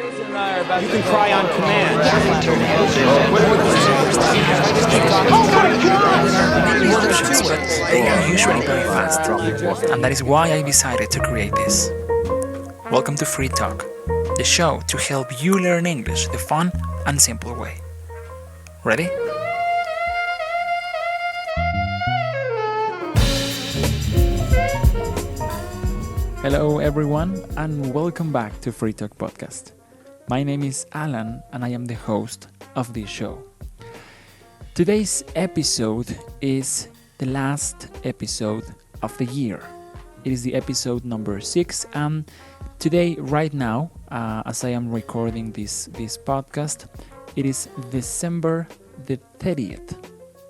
You can cry on command. But they are usually very fast, and that is why I decided to create this. Welcome to Free Talk, the show to help you learn English the fun and simple way. Ready? Hello everyone and welcome back to Free Talk Podcast. My name is Alan and I am the host of this show. Today's episode is the last episode of the year. It is the episode number 6 and today, right now, as I am recording this podcast, it is December the 30th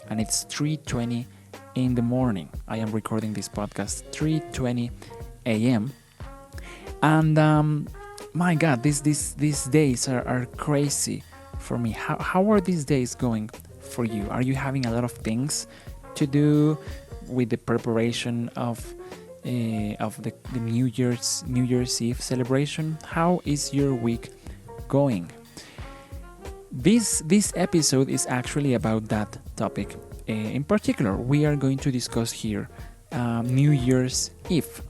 and it's 3:20 in the morning. I am recording this podcast 3:20 a.m. And my God, these days are crazy for me. How are these days going for you? Are you having a lot of things to do with the preparation of the New Year's Eve celebration? How is your week going? This episode is actually about that topic. In particular, we are going to discuss here New Year's Eve.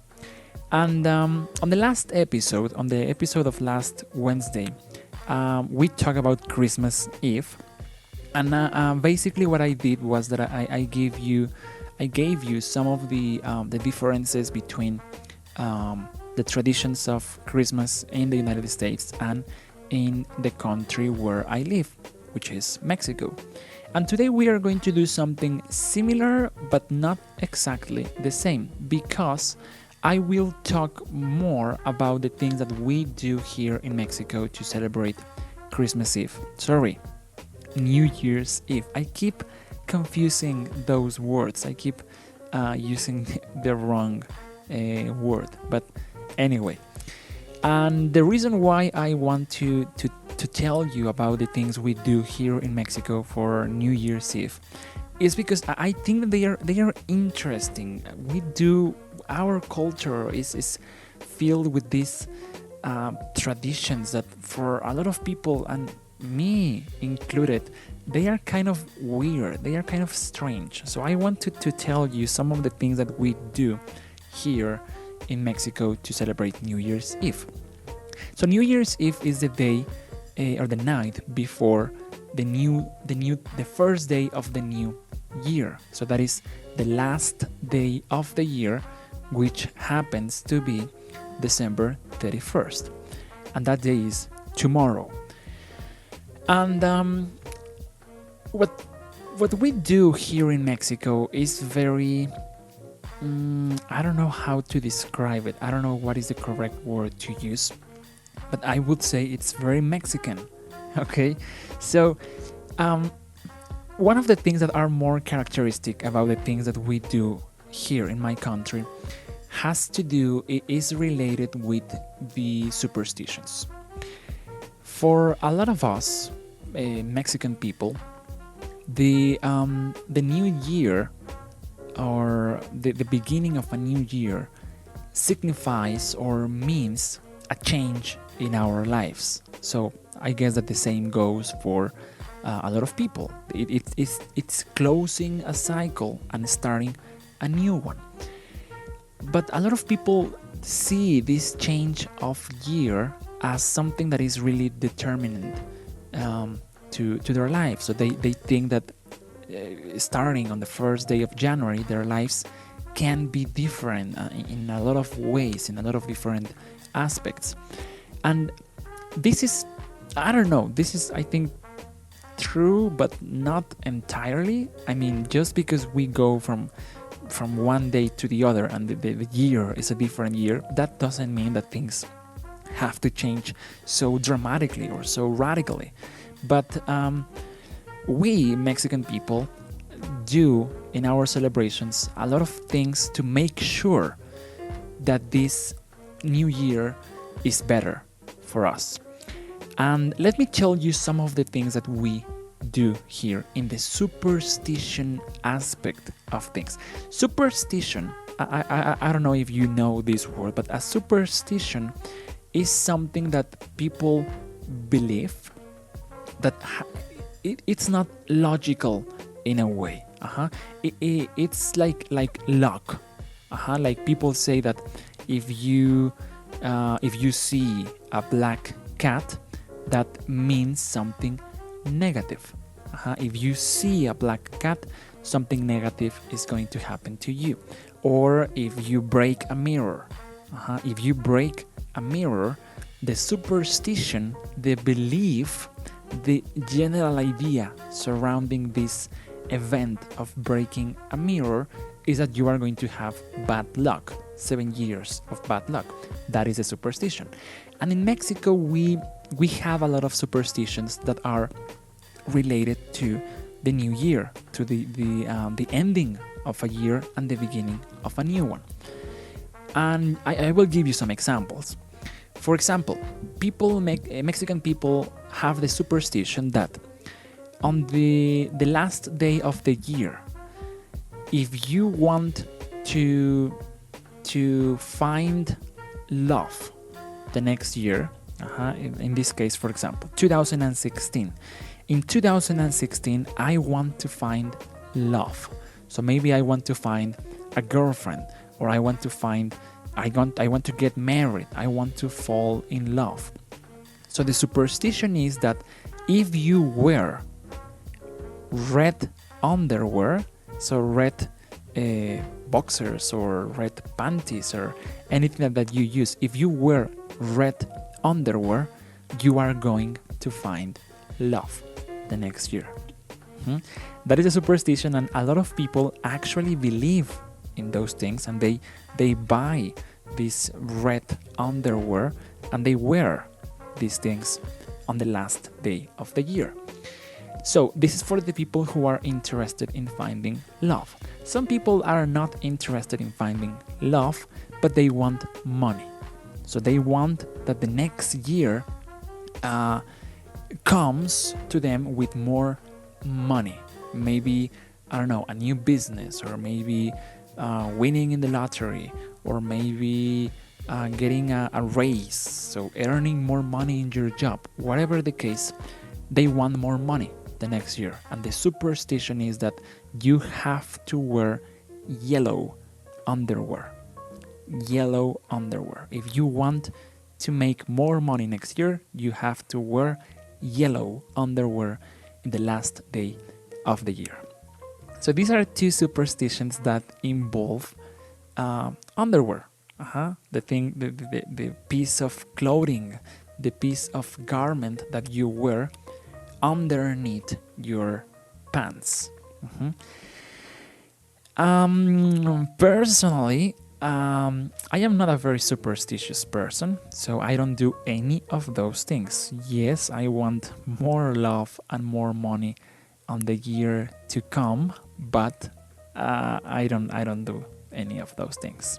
And on the episode of last Wednesday, we talked about Christmas Eve. And basically what I did was that I gave you some of the differences between the traditions of Christmas in the United States and in the country where I live, which is Mexico. And today we are going to do something similar but not exactly the same, because I will talk more about the things that we do here in Mexico to celebrate Christmas Eve. Sorry, New Year's Eve. I keep confusing those words. I keep using the wrong word. But anyway, and the reason why I want to tell you about the things we do here in Mexico for New Year's Eve is because I think that they are interesting. Our culture is filled with these traditions that for a lot of people, and me included, they are kind of weird, they are kind of strange. So I wanted to tell you some of the things that we do here in Mexico to celebrate New Year's Eve. So New Year's Eve is the day or the night before the first day of the new year. So that is the last day of the year, which happens to be December 31st. And that day is tomorrow. And what we do here in Mexico is very I don't know how to describe it. I don't know what is the correct word to use, but I would say it's very Mexican. Okay, so one of the things that are more characteristic about the things that we do here in my country is related with the superstitions. For a lot of us, Mexican people, the new year or the beginning of a new year signifies or means a change in our lives. So I guess that the same goes for a lot of people. It's closing a cycle and starting a new one. But a lot of people see this change of year as something that is really determinant to their lives. So they think that starting on the first day of January, their lives can be different in a lot of ways, in a lot of different aspects. And this is, I don't know, this is, I think, true, but not entirely. I mean, just because we go from one day to the other and the year is a different year, that doesn't mean that things have to change so dramatically or so radically. But we Mexican people do in our celebrations a lot of things to make sure that this new year is better for us. And let me tell you some of the things that we do here in the superstition aspect of things. Superstition, I don't know if you know this word, but a superstition is something that people belief that it's not logical in a way. It's like luck. Like people say that if you see a black cat, that means something negative. If you see a black cat, something negative is going to happen to you. Or if you break a mirror, if you break a mirror, the superstition, the belief, the general idea surrounding this event of breaking a mirror is that you are going to have bad luck, 7 years of bad luck. That is a superstition. And in Mexico, we have a lot of superstitions that are related to the new year, to the ending of a year and the beginning of a new one. And I will give you some examples. For example, Mexican people have the superstition that on the last day of the year, if you want to find love the next year, in this case, for example, 2016. In 2016, I want to find love. So maybe I want to find a girlfriend, or I want to get married. I want to fall in love. So the superstition is that if you wear red underwear, so red boxers or red panties or anything that you use, if you wear red underwear, you are going to find love the next year. That is a superstition, and a lot of people actually believe in those things, and they buy this red underwear and they wear these things on the last day of the year. So this is for the people who are interested in finding love. Some people are not interested in finding love, but they want money. So they want that the next year comes to them with more money. Maybe, I don't know, a new business, or maybe winning in the lottery, or maybe getting a raise, so earning more money in your job. Whatever the case, they want more money the next year. And the superstition is that you have to wear yellow underwear. Yellow underwear. If you want to make more money next year, you have to wear yellow underwear in the last day of the year. So these are two superstitions that involve underwear. The piece of clothing, the piece of garment that you wear underneath your pants. Personally, I am not a very superstitious person, so I don't do any of those things. Yes, I want more love and more money on the year to come, but I don't do any of those things.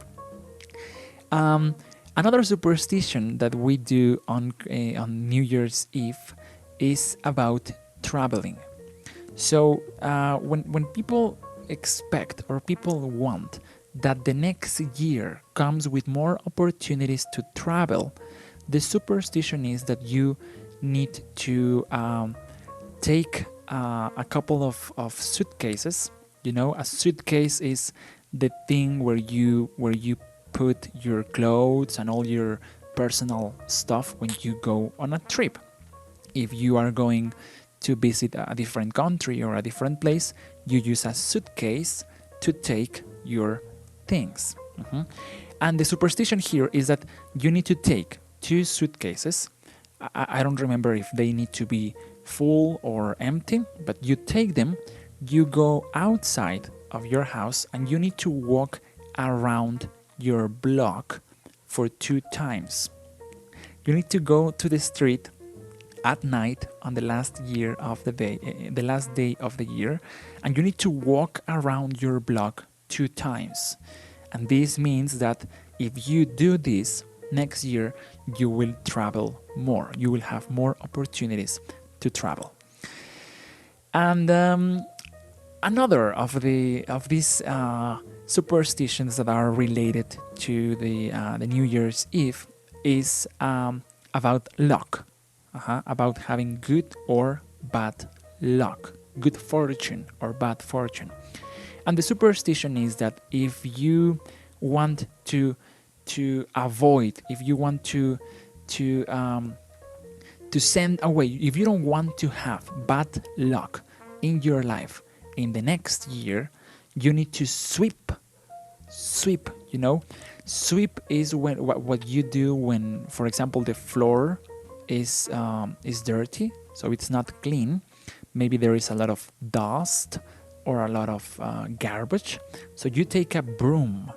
Another superstition that we do on New Year's Eve is about traveling. So when people expect or people want that the next year comes with more opportunities to travel, the superstition is that you need to take a couple of suitcases. You know, a suitcase is the thing where you put your clothes and all your personal stuff when you go on a trip. If you are going to visit a different country or a different place, you use a suitcase to take your things. And the superstition here is that you need to take 2 suitcases. I don't remember if they need to be full or empty, but you take them, you go outside of your house, and you need to walk around your block for 2 times. You need to go to the street at night on the last day of the year, and you need to walk around your block 2 times. And this means that if you do this next year, you will travel more. You will have more opportunities to travel. And another of these superstitions that are related to the New Year's Eve is about luck. about having good or bad luck, good fortune or bad fortune. And the superstition is that if you want to avoid, if you want to send away, if you don't want to have bad luck in your life in the next year, you need to sweep. Sweep is when what you do when, for example, the floor is dirty, so it's not clean. Maybe there is a lot of dust or a lot of garbage. So you take a broom,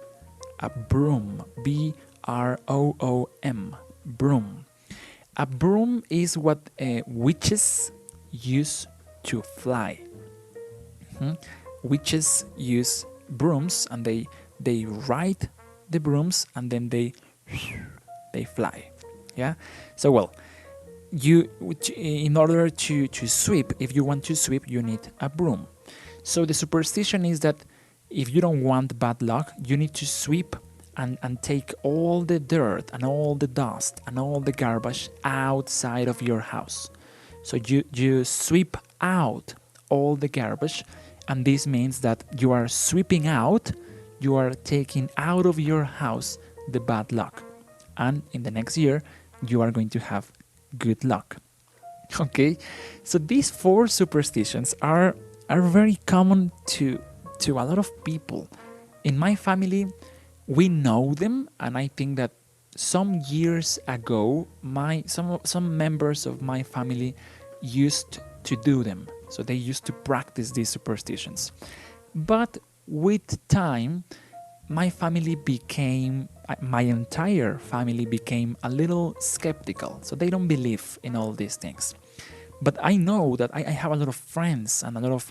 B-R-O-O-M, broom. A broom is what witches use to fly. Witches use brooms, and they ride the brooms, and then they fly. Yeah. So well, you in order to sweep, if you want to sweep, you need a broom. So the superstition is that if you don't want bad luck, you need to sweep and take all the dirt and all the dust and all the garbage outside of your house. So you sweep out all the garbage, and this means that you are sweeping out, you are taking out of your house the bad luck. And in the next year, you are going to have good luck. Okay, so these 4 superstitions are very common to a lot of people. In my family, we know them, and I think that some years ago, some members of my family used to do them. So they used to practice these superstitions. But with time, my entire family became a little skeptical. So they don't believe in all these things. But I know that I have a lot of friends and a lot of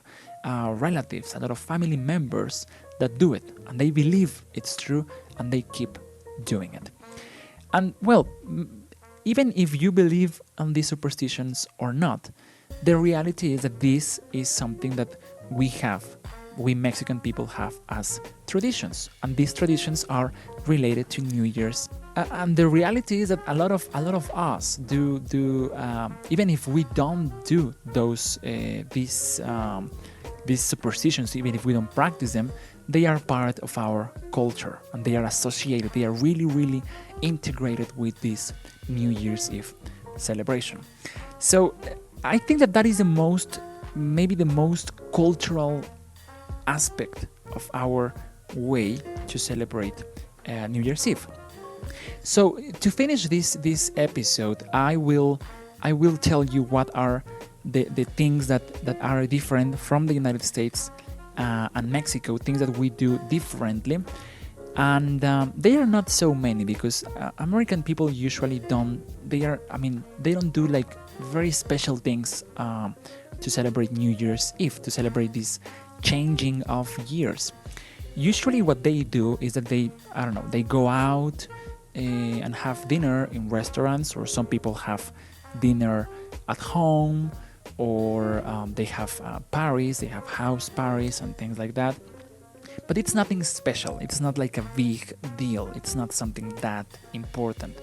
relatives, a lot of family members that do it, and they believe it's true, and they keep doing it. And well, even if you believe on these superstitions or not, the reality is that this is something that we Mexican people have as traditions, and these traditions are related to New Year's. And the reality is that a lot of us do even if we don't do these superstitions, even if we don't practice them, they are part of our culture, and they are associated. They are really, really integrated with this New Year's Eve celebration. So I think that is maybe the most cultural aspect of our way to celebrate New Year's Eve. So to finish this episode, I will tell you what are the things that are different from the United States and Mexico, things that we do differently. And they are not so many, because American people usually don't do like very special things to celebrate New Year's Eve, to celebrate this changing of years. Usually what they do is that they go out and have dinner in restaurants, or some people have dinner at home, or they have parties, they have house parties and things like that. But it's nothing special. It's not like a big deal. It's not something that important.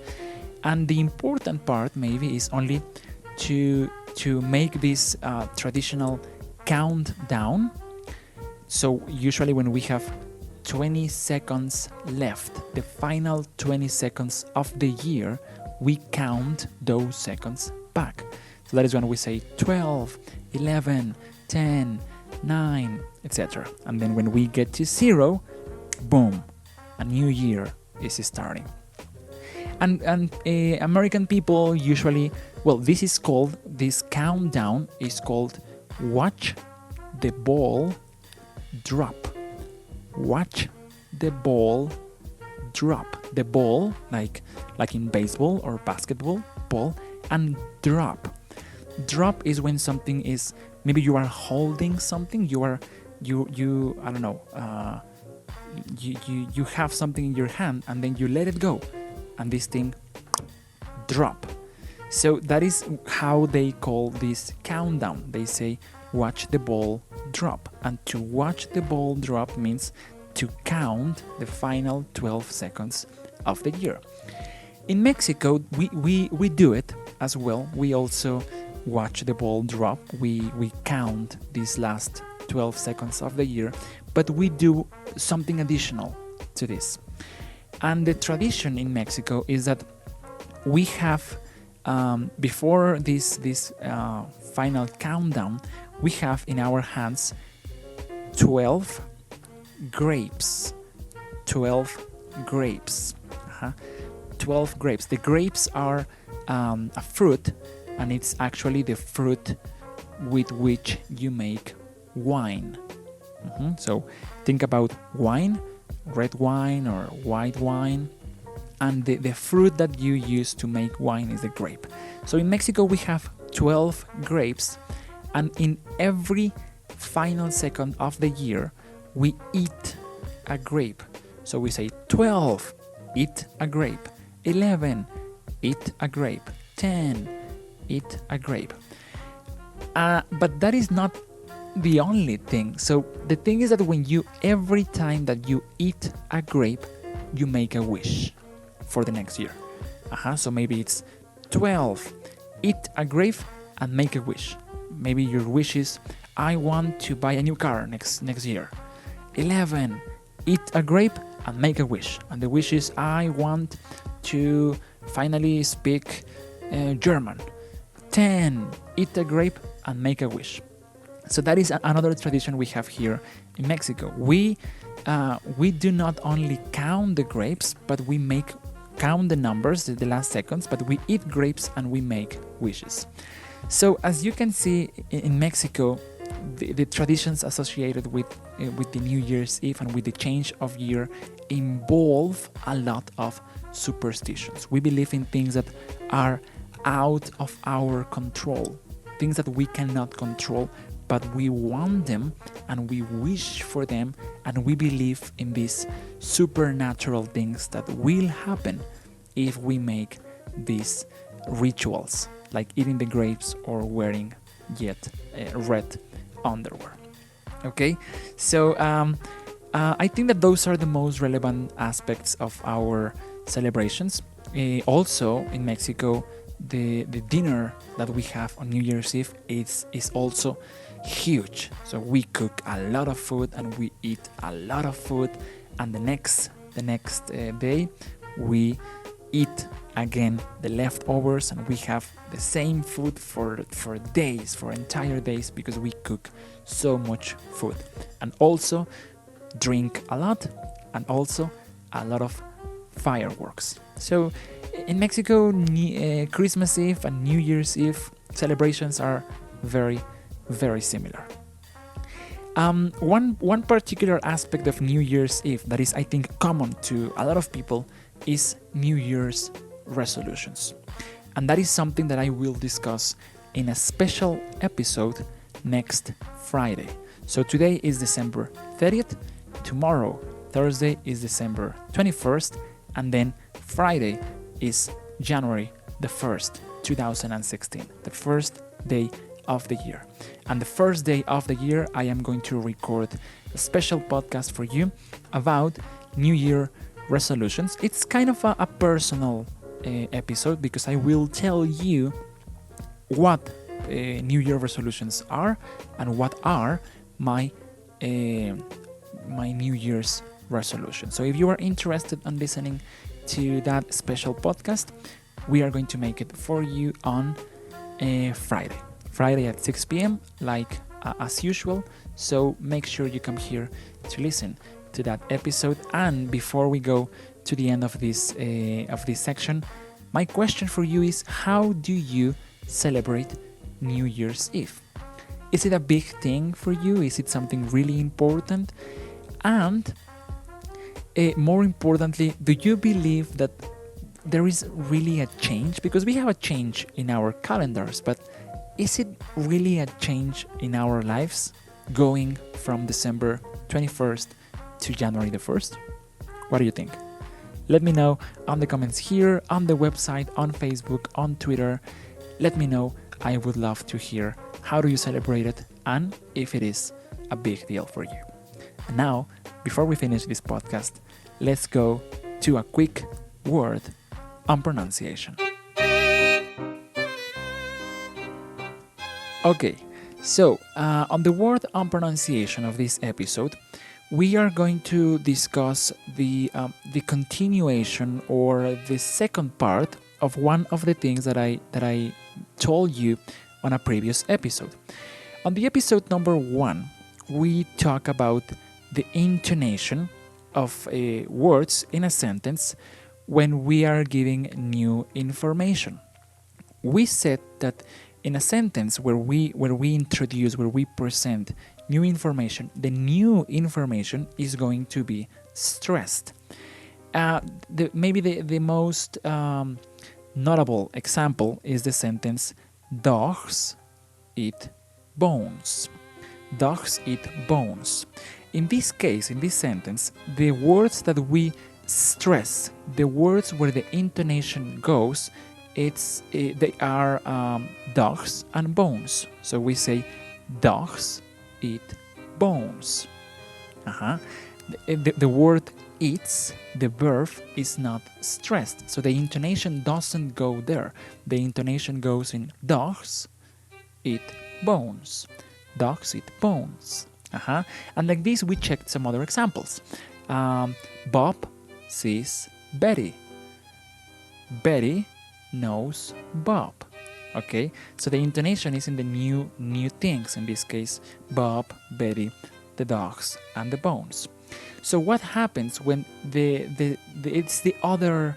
And the important part maybe is only to make this traditional countdown. So usually when we have 20 seconds left, the final 20 seconds of the year, we count those seconds back. So that is when we say 12, 11, 10, 9, etc. And then when we get to 0, boom, a new year is starting. And American people usually, this countdown is called watch the ball drop. Watch the ball drop. The ball, like in baseball or basketball, ball, and drop. Drop is when something is, maybe you are holding something, you have something in your hand, and then you let it go, and this thing drop. So that is how they call this countdown. They say watch the ball drop, and to watch the ball drop means to count the final 12 seconds of the year. In Mexico, we do it, as well. We also watch the ball drop. We count these last 12 seconds of the year, but we do something additional to this. And the tradition in Mexico is that we have, before this final countdown, we have in our hands 12 grapes. 12 grapes. 12 grapes. The grapes are a fruit, and it's actually the fruit with which you make wine. So think about wine, red wine or white wine, and the fruit that you use to make wine is the grape. So in Mexico we have 12 grapes, and in every final second of the year we eat a grape. So we say 12, eat a grape. 11, eat a grape. 10, eat a grape. But that is not the only thing. So the thing is that every time that you eat a grape, you make a wish for the next year. So maybe it's 12, eat a grape and make a wish. Maybe your wish is, I want to buy a new car next year. 11, eat a grape and make a wish. And the wish is, I want to finally speak German. 10, eat a grape and make a wish. So that is another tradition we have here in Mexico. We do not only count the grapes, but we count the numbers, the last seconds, but we eat grapes and we make wishes. So as you can see in Mexico, the traditions associated with the New Year's Eve and with the change of year involve a lot of superstitions. We believe in things that are out of our control, things that we cannot control, but we want them and we wish for them, and we believe in these supernatural things that will happen if we make these rituals, like eating the grapes or wearing red underwear. Okay, so I think that those are the most relevant aspects of our celebrations. Also in Mexico, the dinner that we have on New Year's Eve is also huge. So we cook a lot of food and we eat a lot of food, and the next day we eat again the leftovers, and we have the same food for days, for entire days, because we cook so much food, and also drink a lot, and also a lot of fireworks. So in Mexico, Christmas Eve and New Year's Eve celebrations are very, very similar. One particular aspect of New Year's Eve that is, I think, common to a lot of people is New Year's resolutions. And that is something that I will discuss in a special episode next Friday. So today is December 30th, tomorrow, Thursday, is December 21st, and then Friday is January the 1st, 2016, the first day of the year. And the first day of the year, I am going to record a special podcast for you about New Year resolutions. It's kind of a personal episode, because I will tell you what New Year resolutions are and what are my New Year's resolutions. So if you are interested in listening to that special podcast, we are going to make it for you on Friday at 6 p.m. like as usual. So make sure you come here to listen to that episode. And before we go to the end of this section, my question for you is, how do you celebrate New Year's Eve? Is it a big thing for you? Is it something really important? And more importantly, do you believe that there is really a change? Because we have a change in our calendars, but is it really a change in our lives going from December 21st to January the 1st? What do you think? Let me know on the comments here, on the website, on Facebook, on Twitter. Let me know. I would love to hear how do you celebrate it and if it is a big deal for you. And now, before we finish this podcast, let's go to a quick word on pronunciation. Okay, so on the word on pronunciation of this episode, we are going to discuss the continuation or the second part of one of the things that I told you on a previous episode. On the episode number 1, we talk about the intonation of words in a sentence when we are giving new information. We said that in a sentence where we present new information, the new information is going to be stressed. Maybe the most notable example is the sentence dogs eat bones. Dogs eat bones. In this case, in this sentence, the words that we stress, the words where the intonation goes, they are dogs and bones. So we say dogs eat bones. The word eats, the verb is not stressed. So the intonation doesn't go there. The intonation goes in dogs eat bones. Dogs eat bones. And like this, we checked some other examples. Bob sees Betty. Betty knows Bob. Okay, so the intonation is in the new things. In this case, Bob, Betty, the dogs, and the bones. So what happens when it's the other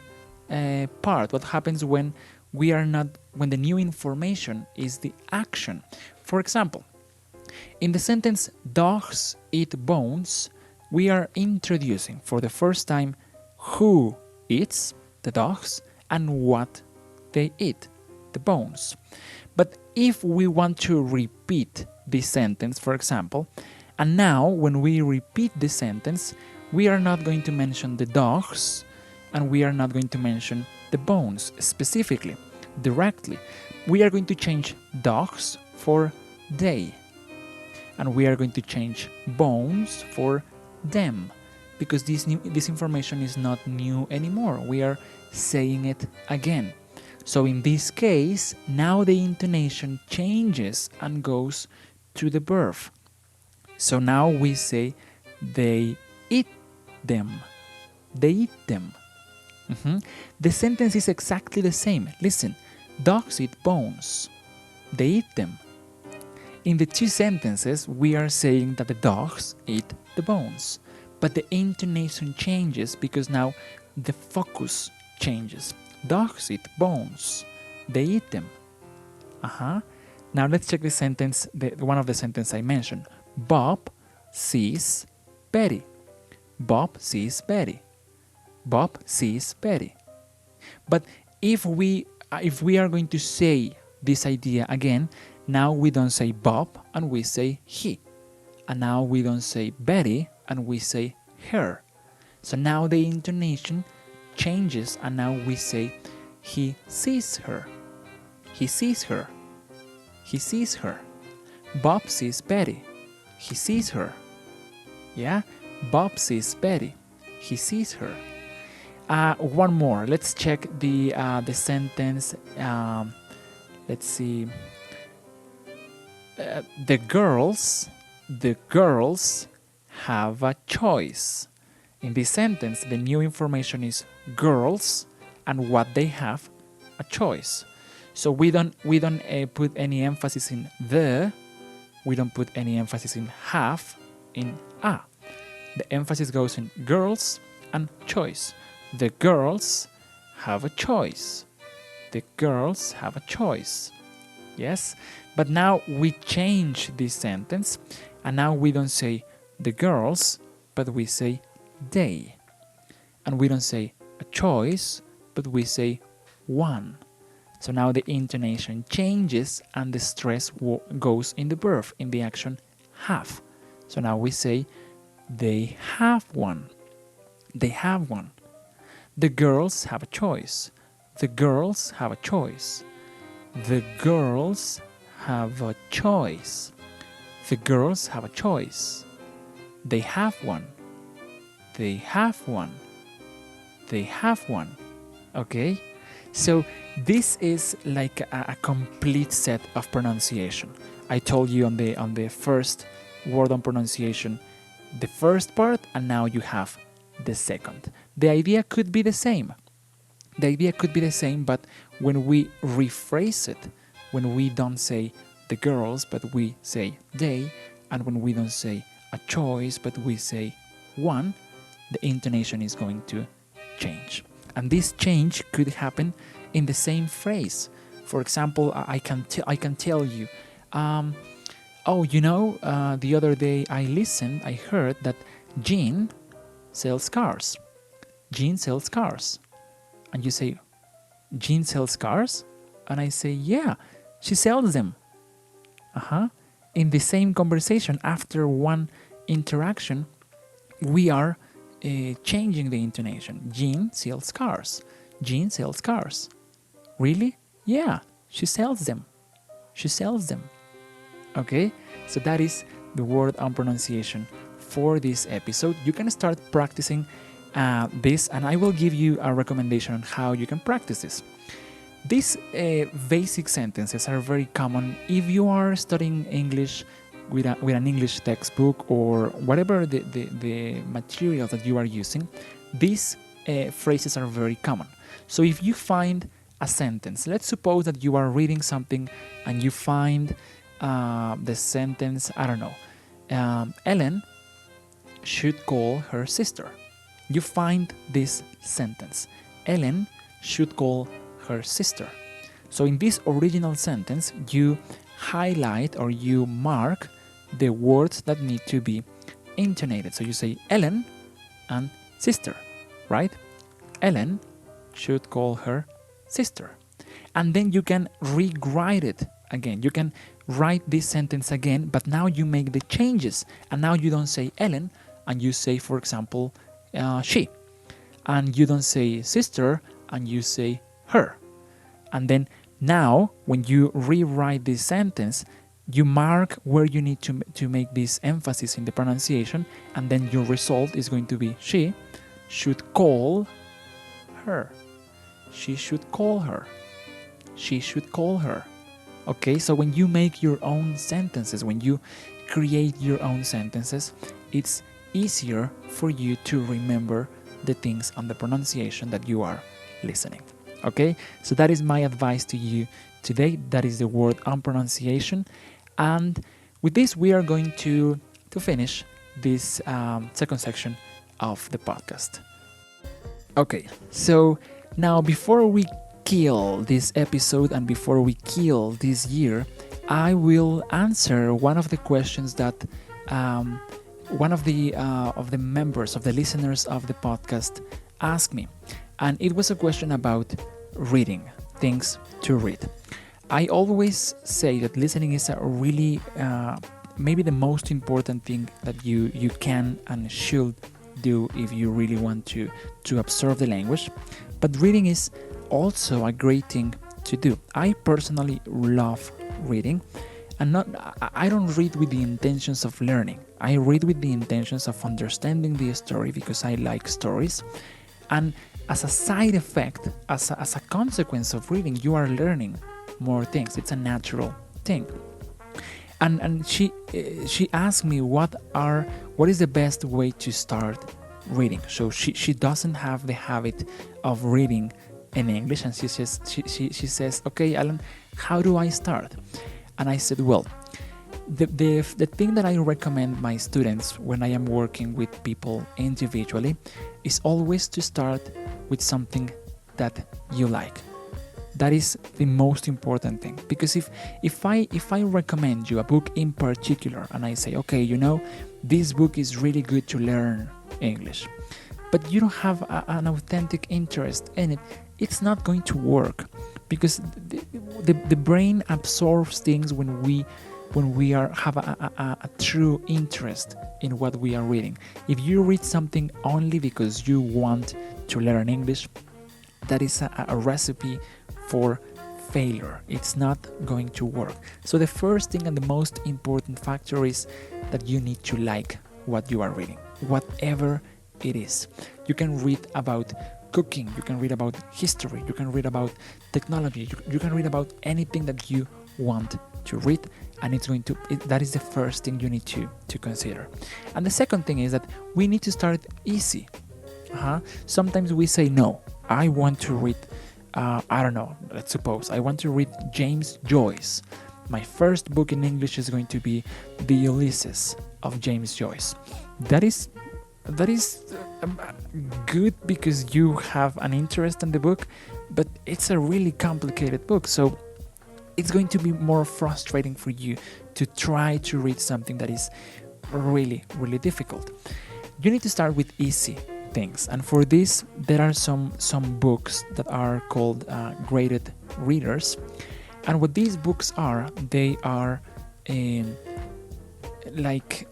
part? What happens when when the new information is the action? For example, in the sentence dogs eat bones, we are introducing for the first time who eats the dogs and what they eat, the bones. But if we want to repeat this sentence, for example, and now when we repeat the sentence, we are not going to mention the dogs and we are not going to mention the bones specifically, directly. We are going to change dogs for they. And we are going to change bones for them, because this information is not new anymore. We are saying it again. So in this case, now the intonation changes and goes to the verb. So now we say they eat them. They eat them. The sentence is exactly the same. Listen, dogs eat bones. They eat them. In the two sentences, we are saying that the dogs eat the bones, but the intonation changes because now the focus changes. Dogs eat bones. They eat them. Now let's check the sentence, one of the sentences I mentioned. Bob sees Betty. Bob sees Betty. Bob sees Betty. But if we are going to say this idea again, now we don't say Bob and we say he. And now we don't say Betty and we say her. So now the intonation changes and now we say he sees her. He sees her. He sees her. Bob sees Betty. He sees her. Yeah? Bob sees Betty. He sees her. One more. Let's check the sentence. Let's see. The girls have a choice. In this sentence, the new information is girls and what they have, a choice. So we don't put any emphasis in the. We don't put any emphasis in have, in a. The emphasis goes in girls and choice. The girls have a choice. The girls have a choice. Yes? But now we change this sentence and now we don't say the girls, but we say they. And we don't say a choice, but we say one. So now the intonation changes and the stress goes in the verb, in the action have. So now we say they have one. They have one. The girls have a choice. The girls have a choice. The girls have a choice. The girls have a choice. They have one. They have one. They have one. Okay? So this is like a complete set of pronunciation. I told you on the first word on pronunciation the first part, and now you have the second. The idea could be the same. But when we rephrase it, when we don't say the girls, but we say they, and when we don't say a choice, but we say one, the intonation is going to change. And this change could happen in the same phrase. For example, I can tell you, the other day I heard that Jean sells cars. Jean sells cars. And you say, Jean sells cars? And I say, yeah, she sells them. In the same conversation, after one interaction, we are changing the intonation. Jean sells cars. Jean sells cars. Really? Yeah, she sells them. She sells them. Okay? So that is the word on pronunciation for this episode. You can start practicing this, and I will give you a recommendation on how you can practice this. These basic sentences are very common if you are studying English with an English textbook or whatever the material that you are using. These phrases are very common. So if you find a sentence, let's suppose that you are reading something and you find the sentence, I don't know, Ellen should call her sister. You find this sentence, Ellen should call her sister. So in this original sentence, you highlight or you mark the words that need to be intonated. So you say Ellen and sister, right? Ellen should call her sister. And then you can rewrite it again. You can write this sentence again, but now you make the changes. And now you don't say Ellen, and you say, for example, she. And you don't say sister, and you say her. And then now, when you rewrite this sentence, you mark where you need to make this emphasis in the pronunciation, and then your result is going to be she should call her. She should call her. She should call her. Okay, so when you make your own sentences, when you create your own sentences, it's easier for you to remember the things on the pronunciation that you are listening. Okay, so that is my advice to you today. That is the word on pronunciation. And with this, we are going to finish this second section of the podcast. Okay, so now before we kill this episode and before we kill this year, I will answer one of the questions that one of the members, of the listeners of the podcast asked me. And it was a question about reading, things to read. I always say that listening is a really, maybe the most important thing that you can and should do if you really want to absorb the language. But reading is also a great thing to do. I personally love reading, and I don't read with the intentions of learning. I read with the intentions of understanding the story because I like stories. And as a side effect, as a consequence of reading, you are learning more things. It's a natural thing. And she asked me what is the best way to start reading. So she doesn't have the habit of reading in English, and she says, okay, Alan, how do I start? And I said, well, the thing that I recommend my students when I am working with people individually is always to start with something that you like. That is the most important thing, because if I recommend you a book in particular and I say, okay, this book is really good to learn English, but you don't have an authentic interest in it, it's not going to work, because the brain absorbs things when we have a true interest in what we are reading. If you read something only because you want to learn English, that is a recipe for failure. It's not going to work. So the first thing and the most important factor is that you need to like what you are reading, whatever it is. You can read about cooking, you can read about history, you can read about technology, you can read about anything that you want to read, and that is the first thing you need to consider. And the second thing is that we need to start easy. Sometimes we say, no, I want to read, I don't know, let's suppose I want to read James Joyce. My first book in English is going to be The Ulysses of James Joyce. That is good because you have an interest in the book, but it's a really complicated book, so it's going to be more frustrating for you to try to read something that is really, really difficult. You need to start with easy things, and for this there are some books that are called graded readers. And what these books are, they are like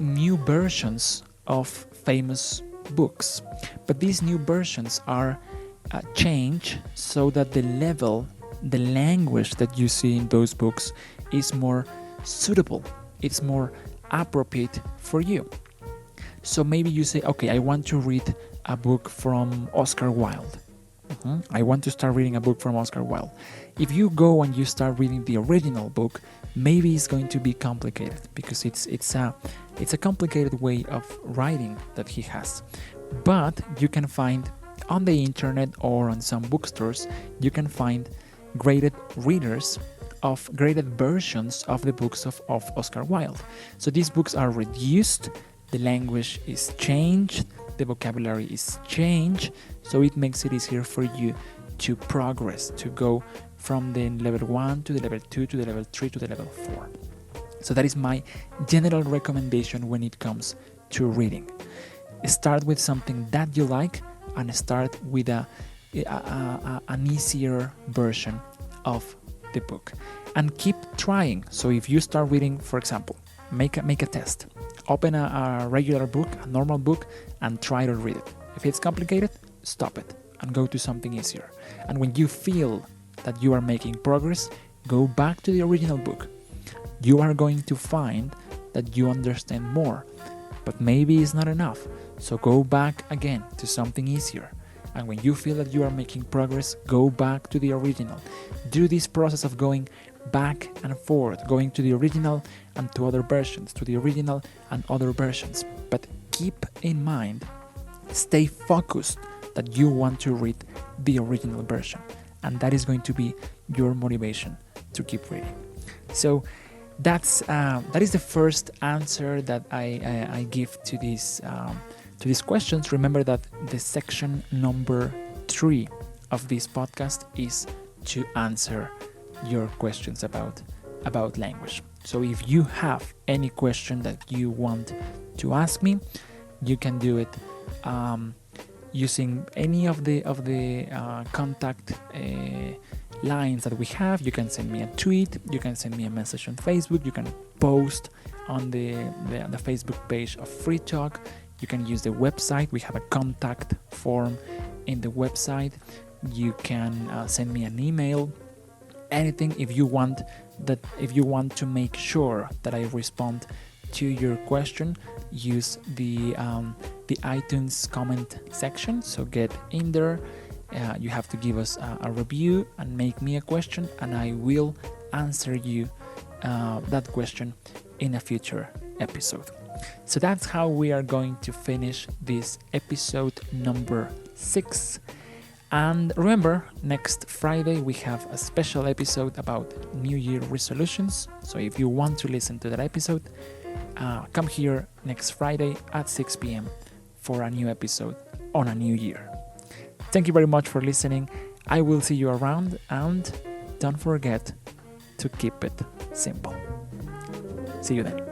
new versions of famous books, but these new versions are changed so that the language that you see in those books is more suitable, it's more appropriate for you. So maybe you say, okay, I want to read a book from Oscar Wilde. I want to start reading a book from Oscar Wilde. If you go and you start reading the original book, maybe it's going to be complicated because it's a complicated way of writing that he has. But you can find on the internet or on some bookstores, you can find graded readers of graded versions of the books of Oscar Wilde. So these books are reduced, the language is changed, the vocabulary is changed, so it makes it easier for you to progress, to go from the level 1 to the level 2 to the level 3 to the level 4. So that is my general recommendation when it comes to reading. Start with something that you like and start with an easier version of the book. And keep trying. So if you start reading, for example, make a test. Open a regular book, a normal book, and try to read it. If it's complicated, stop it and go to something easier. And when you feel that you are making progress, go back to the original book. You are going to find that you understand more, but maybe it's not enough. So go back again to something easier. And when you feel that you are making progress, go back to the original. Do this process of going back and forth, going to the original and to other versions, to the original and other versions. But keep in mind, stay focused that you want to read the original version. And that is going to be your motivation to keep reading. So that is the first answer that I give to these questions. Remember that the section number 3 of this podcast is to answer your questions about language. So if you have any question that you want to ask me, you can do it using any of the contact lines that we have. You can send me a tweet, you can send me a message on Facebook, you can post on the Facebook page of Free Talk. You can use the website. We have a contact form in the website. You can send me an email. Anything if you want to make sure that I respond to your question, use the iTunes comment section. So get in there. You have to give us a review and make me a question, and I will answer you that question in a future episode. So that's how we are going to finish this episode number 6. And remember, next Friday we have a special episode about New Year resolutions. So if you want to listen to that episode, come here next Friday at 6 p.m. for a new episode on a new year. Thank you very much for listening. I will see you around, and don't forget to keep it simple. See you then.